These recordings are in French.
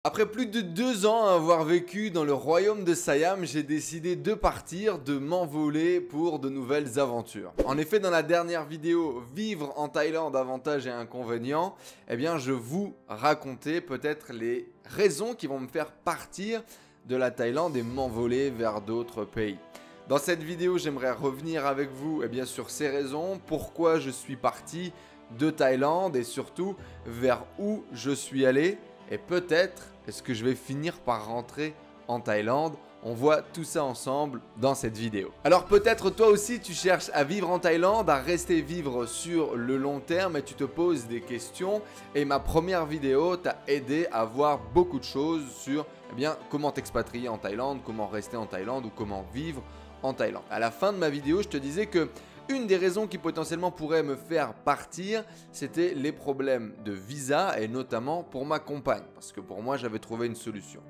Après plus de 2 ans à avoir vécu dans le royaume de Siam, j'ai décidé de partir, de m'envoler pour de nouvelles aventures. En effet, dans la dernière vidéo, vivre en Thaïlande, avantages et inconvénients, eh bien je vous racontais peut-être les raisons qui vont me faire partir de la Thaïlande et m'envoler vers d'autres pays. Dans cette vidéo, j'aimerais revenir avec vous sur ces raisons, pourquoi je suis parti de Thaïlande et surtout vers où je suis allé. Et peut-être est-ce que je vais finir par rentrer en Thaïlande. On voit tout ça ensemble dans cette vidéo. Alors peut-être toi aussi tu cherches à vivre en Thaïlande, à rester vivre sur le long terme et tu te poses des questions. Et ma première vidéo t'a aidé à voir beaucoup de choses sur comment t'expatrier en Thaïlande, comment rester en Thaïlande ou comment vivre en Thaïlande. À la fin de ma vidéo, je te disais que une des raisons qui potentiellement pourrait me faire partir, c'était les problèmes de visa et notamment pour ma compagne. Parce que pour moi, j'avais trouvé une solution.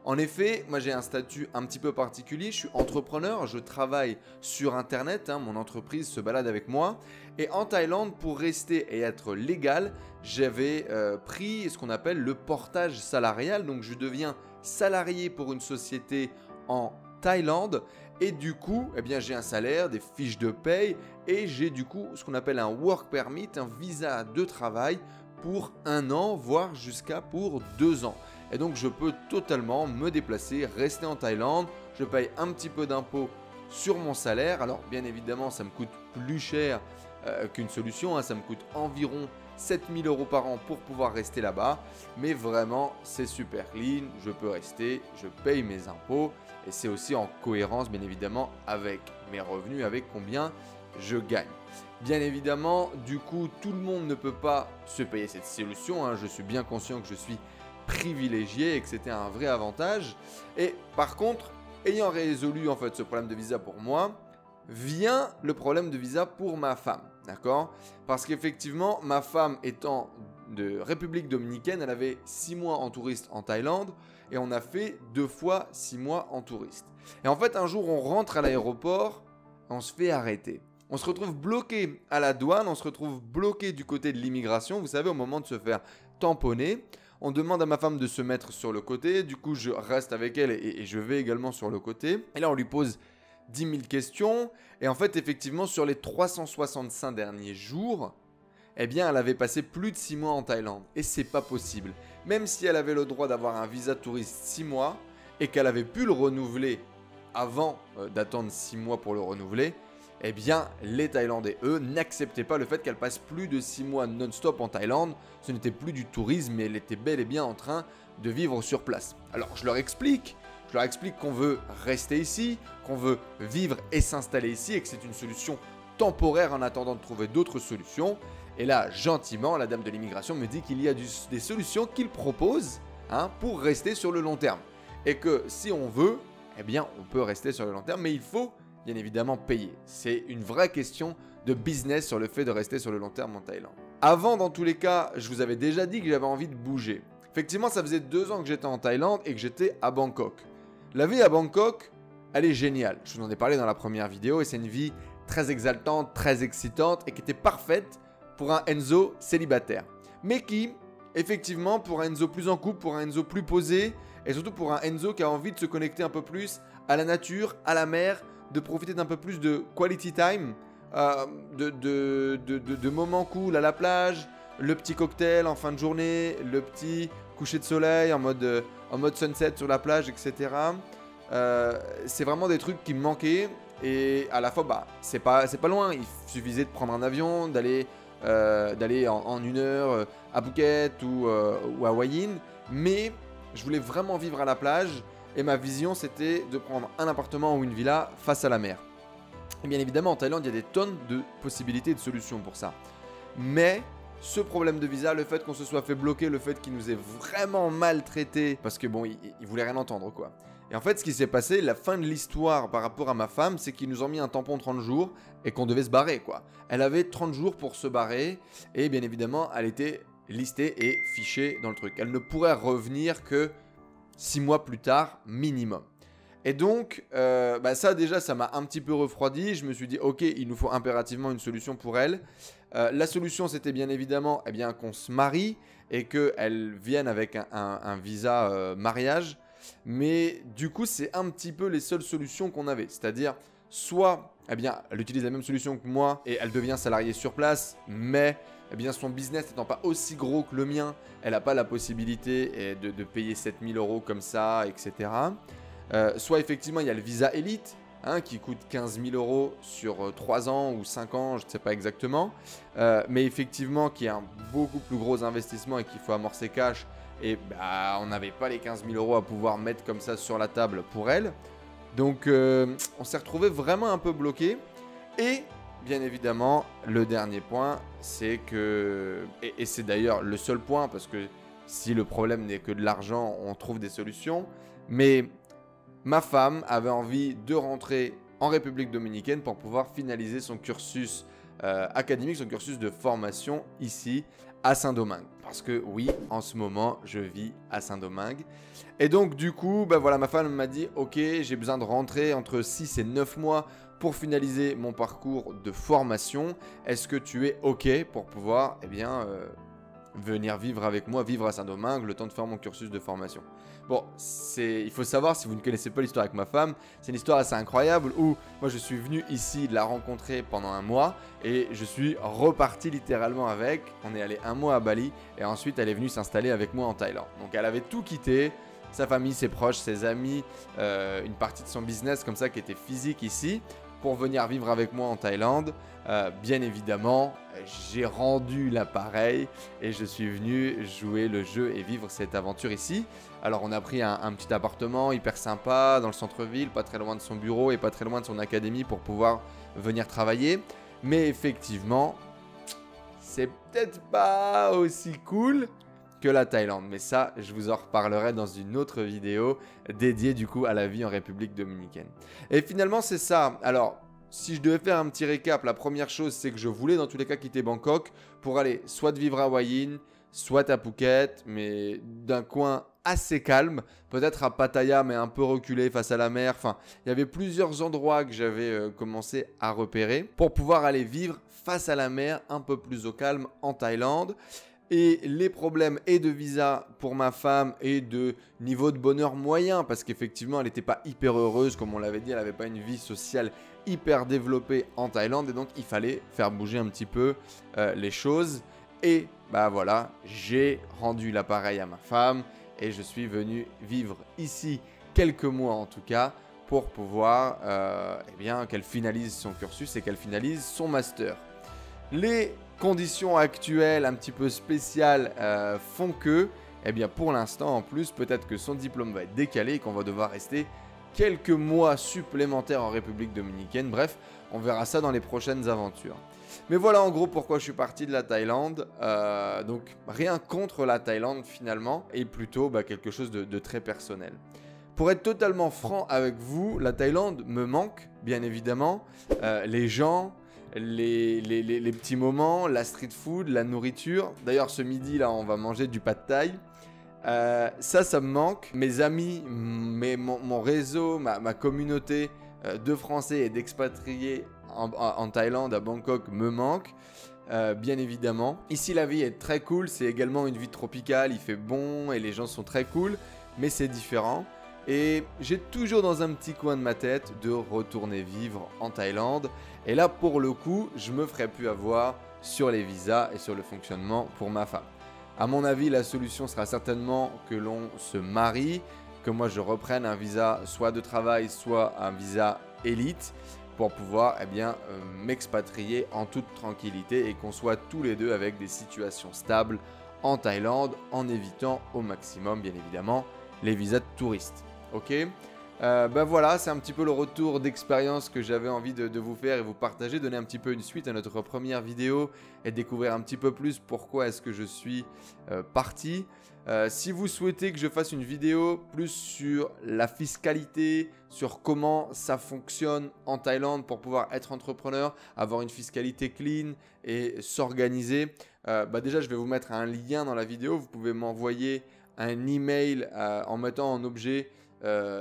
En effet, moi j'ai un statut un petit peu particulier, je suis entrepreneur, je travaille sur internet, mon entreprise se balade avec moi. Et en Thaïlande, pour rester et être légal, j'avais pris ce qu'on appelle le portage salarial. Donc je deviens salarié pour une société en Thaïlande et du coup j'ai un salaire, des fiches de paye et j'ai du coup ce qu'on appelle un work permit, un visa de travail pour 1 an voire jusqu'à pour 2 ans. Et donc je peux totalement me déplacer, rester en Thaïlande, je paye un petit peu d'impôts sur mon salaire. Alors bien évidemment ça me coûte plus cher qu'une solution, ça me coûte environ 7000 € par an pour pouvoir rester là-bas. Mais vraiment, c'est super clean, je peux rester, je paye mes impôts. Et c'est aussi en cohérence, bien évidemment, avec mes revenus, avec combien je gagne. Bien évidemment, du coup, tout le monde ne peut pas se payer cette solution. Je suis bien conscient que je suis privilégié et que c'était un vrai avantage. Et par contre, ayant résolu en fait ce problème de visa pour moi, vient le problème de visa pour ma femme, d'accord? Parce qu'effectivement, ma femme étant de République Dominicaine, elle avait 6 mois en touriste en Thaïlande et on a fait 2 fois 6 mois en touriste. Et en fait, un jour, on rentre à l'aéroport, on se fait arrêter. On se retrouve bloqué à la douane, on se retrouve bloqué du côté de l'immigration, vous savez, au moment de se faire tamponner. On demande à ma femme de se mettre sur le côté, du coup, je reste avec elle et je vais également sur le côté. Et là, on lui pose 10 000 questions. Et en fait, effectivement, sur les 365 derniers jours, elle avait passé plus de 6 mois en Thaïlande. Et c'est pas possible. Même si elle avait le droit d'avoir un visa touriste 6 mois et qu'elle avait pu le renouveler avant d'attendre 6 mois pour le renouveler, les Thaïlandais, eux, n'acceptaient pas le fait qu'elle passe plus de 6 mois non-stop en Thaïlande. Ce n'était plus du tourisme, mais elle était bel et bien en train de vivre sur place. Alors, je leur explique qu'on veut rester ici, qu'on veut vivre et s'installer ici et que c'est une solution temporaire en attendant de trouver d'autres solutions. Et là, gentiment, la dame de l'immigration me dit qu'il y a des solutions qu'il propose pour rester sur le long terme. Et que si on veut, on peut rester sur le long terme, mais il faut bien évidemment payer. C'est une vraie question de business sur le fait de rester sur le long terme en Thaïlande. Avant, dans tous les cas, je vous avais déjà dit que j'avais envie de bouger. Effectivement, ça faisait 2 ans que j'étais en Thaïlande et que j'étais à Bangkok. La vie à Bangkok, elle est géniale. Je vous en ai parlé dans la première vidéo et c'est une vie très exaltante, très excitante et qui était parfaite pour un Enzo célibataire. Mais qui, effectivement, pour un Enzo plus en couple, pour un Enzo plus posé et surtout pour un Enzo qui a envie de se connecter un peu plus à la nature, à la mer, de profiter d'un peu plus de quality time, de moments cool à la plage, le petit cocktail en fin de journée, le petit coucher de soleil en mode sunset sur la plage, etc. C'est vraiment des trucs qui me manquaient et à la fois c'est pas loin, il suffisait de prendre un avion, d'aller en 1 heure à Phuket ou à Hua Hin, mais je voulais vraiment vivre à la plage et ma vision c'était de prendre un appartement ou une villa face à la mer. Et bien évidemment en Thaïlande il y a des tonnes de possibilités et de solutions pour ça, mais ce problème de visa, le fait qu'on se soit fait bloquer, le fait qu'il nous ait vraiment maltraité, parce que il voulait rien entendre quoi. Et en fait, ce qui s'est passé, la fin de l'histoire par rapport à ma femme, c'est qu'ils nous ont mis un tampon 30 jours et qu'on devait se barrer quoi. Elle avait 30 jours pour se barrer et bien évidemment, elle était listée et fichée dans le truc. Elle ne pourrait revenir que 6 mois plus tard minimum. Et donc, ça déjà, ça m'a un petit peu refroidi. Je me suis dit, ok, il nous faut impérativement une solution pour elle. La solution, c'était bien évidemment qu'on se marie et qu'elle vienne avec un visa mariage. Mais du coup, c'est un petit peu les seules solutions qu'on avait. C'est-à-dire, soit elle utilise la même solution que moi et elle devient salariée sur place, mais son business n'étant pas aussi gros que le mien, elle n'a pas la possibilité de payer 7000 € comme ça, etc. Soit effectivement, il y a le visa élite qui coûte 15 000 € sur 3 ans ou 5 ans, je ne sais pas exactement. Mais effectivement, qui est un beaucoup plus gros investissement et qu'il faut amorcer cash. Et on n'avait pas les 15 000 € à pouvoir mettre comme ça sur la table pour elle. Donc, on s'est retrouvé vraiment un peu bloqué. Et bien évidemment, le dernier point, c'est que... Et c'est d'ailleurs le seul point, parce que si le problème n'est que de l'argent, on trouve des solutions. Mais ma femme avait envie de rentrer en République dominicaine pour pouvoir finaliser son cursus académique, son cursus de formation ici à Saint-Domingue. Parce que oui, en ce moment, je vis à Saint-Domingue. Et donc du coup, ma femme m'a dit « Ok, j'ai besoin de rentrer entre 6 et 9 mois pour finaliser mon parcours de formation. Est-ce que tu es OK pour pouvoir venir vivre avec moi, vivre à Saint-Domingue, le temps de faire mon cursus de formation ?» Bon, il faut savoir, si vous ne connaissez pas l'histoire avec ma femme, c'est une histoire assez incroyable où moi je suis venu ici la rencontrer pendant un mois et je suis reparti littéralement avec. On est allé un mois à Bali et ensuite elle est venue s'installer avec moi en Thaïlande. Donc elle avait tout quitté, sa famille, ses proches, ses amis, une partie de son business comme ça qui était physique ici, pour venir vivre avec moi en Thaïlande. Bien évidemment, j'ai rendu l'appareil et je suis venu jouer le jeu et vivre cette aventure ici. Alors on a pris un petit appartement hyper sympa dans le centre-ville, pas très loin de son bureau et pas très loin de son académie pour pouvoir venir travailler. Mais effectivement, c'est peut-être pas aussi cool que la Thaïlande. Mais ça, je vous en reparlerai dans une autre vidéo dédiée du coup à la vie en République dominicaine. Et finalement, c'est ça. Alors, si je devais faire un petit récap, la première chose, c'est que je voulais dans tous les cas quitter Bangkok pour aller soit vivre à Hua Hin, soit à Phuket, mais d'un coin assez calme, peut-être à Pattaya, mais un peu reculé face à la mer. Enfin, il y avait plusieurs endroits que j'avais commencé à repérer pour pouvoir aller vivre face à la mer, un peu plus au calme en Thaïlande. Et les problèmes et de visa pour ma femme et de niveau de bonheur moyen, parce qu'effectivement elle n'était pas hyper heureuse, comme on l'avait dit, elle n'avait pas une vie sociale hyper développée en Thaïlande, et donc il fallait faire bouger un petit peu les choses. Et voilà, j'ai rendu l'appareil à ma femme et je suis venu vivre ici quelques mois en tout cas pour pouvoir qu'elle finalise son cursus et qu'elle finalise son master. Les conditions actuelles un petit peu spéciales font que, pour l'instant en plus, peut-être que son diplôme va être décalé et qu'on va devoir rester quelques mois supplémentaires en République dominicaine. Bref, on verra ça dans les prochaines aventures. Mais voilà en gros pourquoi je suis parti de la Thaïlande. Donc rien contre la Thaïlande finalement, et plutôt quelque chose de très personnel. Pour être totalement franc avec vous, la Thaïlande me manque, bien évidemment. Les gens... Les petits moments, la street food, la nourriture. D'ailleurs, ce midi, là, on va manger du pad thai. Ça me manque. Mes amis, mon réseau, ma communauté de Français et d'expatriés en Thaïlande, à Bangkok, me manque. Bien évidemment. Ici, la vie est très cool. C'est également une vie tropicale. Il fait bon et les gens sont très cool. Mais c'est différent. Et j'ai toujours dans un petit coin de ma tête de retourner vivre en Thaïlande. Et là, pour le coup, je me ferai plus avoir sur les visas et sur le fonctionnement pour ma femme. À mon avis, la solution sera certainement que l'on se marie, que moi je reprenne un visa soit de travail, soit un visa élite pour pouvoir m'expatrier en toute tranquillité et qu'on soit tous les deux avec des situations stables en Thaïlande en évitant au maximum, bien évidemment, les visas de touristes. Ok, voilà, c'est un petit peu le retour d'expérience que j'avais envie de vous faire et vous partager, donner un petit peu une suite à notre première vidéo et découvrir un petit peu plus pourquoi est-ce que je suis parti. Si vous souhaitez que je fasse une vidéo plus sur la fiscalité, sur comment ça fonctionne en Thaïlande pour pouvoir être entrepreneur, avoir une fiscalité clean et s'organiser, déjà je vais vous mettre un lien dans la vidéo, vous pouvez m'envoyer un email en mettant en objet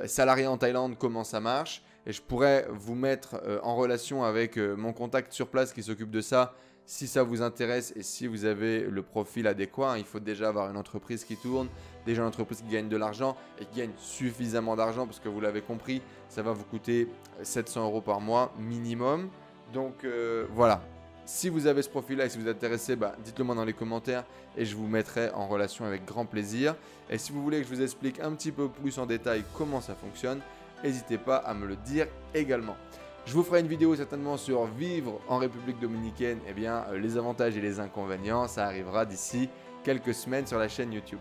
salarié en Thaïlande, comment ça marche. Et je pourrais vous mettre en relation avec mon contact sur place qui s'occupe de ça si ça vous intéresse et si vous avez le profil adéquat. Il faut déjà avoir une entreprise qui tourne, déjà une entreprise qui gagne de l'argent et qui gagne suffisamment d'argent parce que vous l'avez compris, ça va vous coûter 700 € par mois minimum. Donc voilà. Si vous avez ce profil-là et si vous êtes intéressé, dites-le moi dans les commentaires et je vous mettrai en relation avec grand plaisir. Et si vous voulez que je vous explique un petit peu plus en détail comment ça fonctionne, n'hésitez pas à me le dire également. Je vous ferai une vidéo certainement sur vivre en République Dominicaine, les avantages et les inconvénients. Ça arrivera d'ici quelques semaines sur la chaîne YouTube.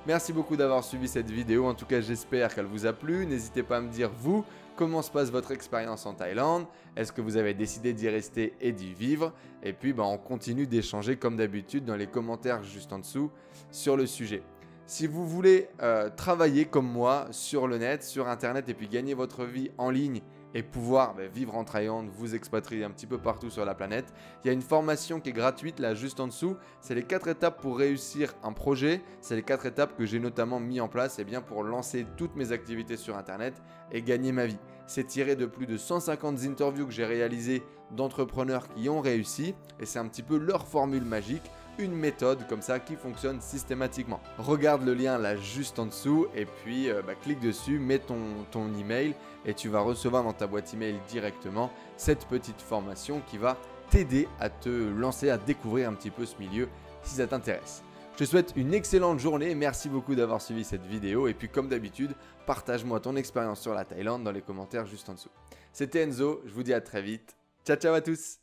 Merci beaucoup d'avoir suivi cette vidéo. En tout cas, j'espère qu'elle vous a plu. N'hésitez pas à me dire, vous, comment se passe votre expérience en Thaïlande? Est-ce que vous avez décidé d'y rester et d'y vivre? Et puis, on continue d'échanger comme d'habitude dans les commentaires juste en dessous sur le sujet. Si vous voulez travailler comme moi sur le net, sur Internet et puis gagner votre vie en ligne et pouvoir vivre en Thaïlande, vous expatrier un petit peu partout sur la planète, il y a une formation qui est gratuite là juste en dessous. C'est les 4 étapes pour réussir un projet. C'est les 4 étapes que j'ai notamment mis en place pour lancer toutes mes activités sur Internet et gagner ma vie. C'est tiré de plus de 150 interviews que j'ai réalisées d'entrepreneurs qui ont réussi et c'est un petit peu leur formule magique. Une méthode comme ça qui fonctionne systématiquement. Regarde le lien là juste en dessous et puis clique dessus, mets ton email et tu vas recevoir dans ta boîte email directement cette petite formation qui va t'aider à te lancer, à découvrir un petit peu ce milieu si ça t'intéresse. Je te souhaite une excellente journée, merci beaucoup d'avoir suivi cette vidéo et puis comme d'habitude, partage-moi ton expérience sur la Thaïlande dans les commentaires juste en dessous. C'était Enzo, je vous dis à très vite. Ciao ciao à tous!